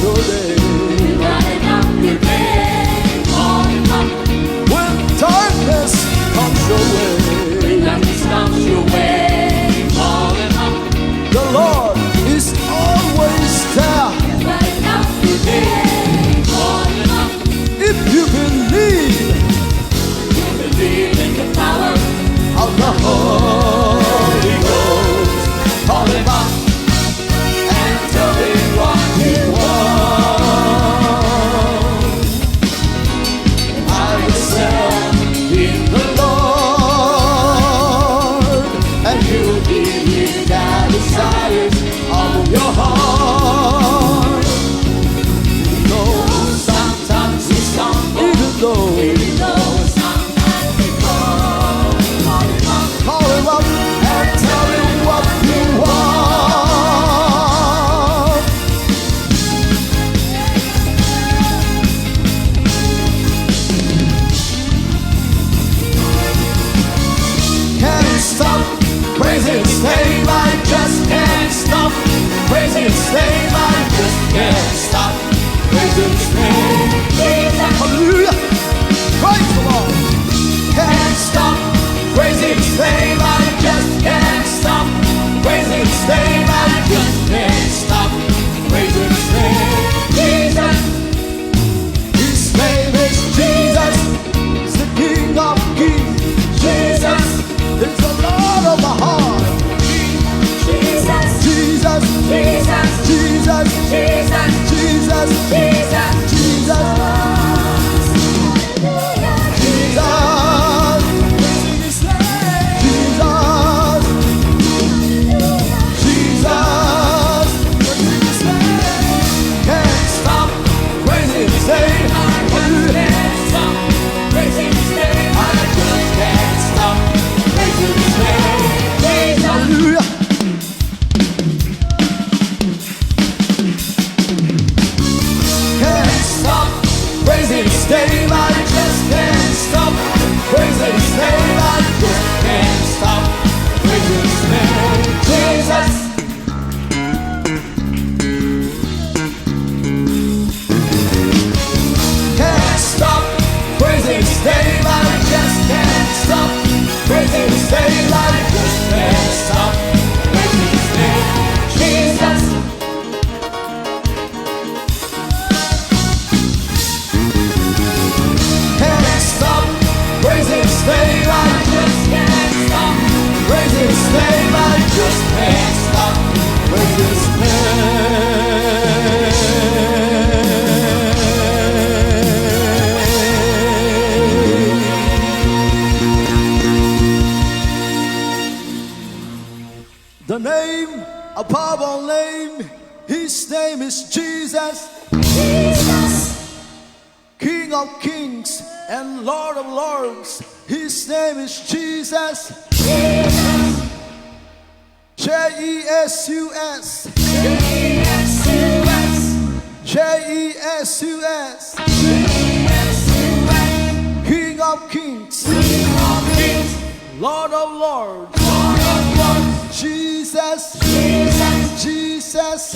your day. Lighten up your day. Call him up. When darkness comes your way, When darkness comes your way. Call him up. the Lord is always there. Lighten up your day. Call him up. If you believe You believe in the power of the Holy Ghost, call him up and tell him what you want. I will stand in the Lord, and you'll give you the desires of your heart. Though sometimes you stumble, even though even though sometimes you fall, call him up call him up and tell him what you want. can't stop Praising his name, I just can't stop. Praising his name, I just can't stop. Praising his name, Jesus. Hallelujah. Praise the Lord. Can't stop. Praising his name, I just can't stop. Praising his name, I just can't stop. Praising his name, Jesus. His name is Jesus. He's the King of Kings. Jesus. He's the Lord of the heart. Jesus. Jesus, Jesus. Jesus, Jesus. Jesus, Jesus. Jesus, Jesus, Jesus, Jesus. Can't Stop praising his name. I just can't stop praising his name. I just can't stop praising his name. Jesus. hallelujah. Can't stop praising his name. I just can't stop praising his name. I just can't stop praising his name. Jesus. Can't stop praising his name. I just can't stop praising his name. I just can't stop praising his name. Jesus. Can't stop praising his name. I just can't stop praising his name. I just can't stop praising his name. The name above all name, his name is Jesus, Jesus. King of kings and Lord of lords. His name is Jesus, Jesus. J-E-S-U-S, Jesus. J-E-S-U-S, King of kings, Lord of lords. Jesus, Jesus,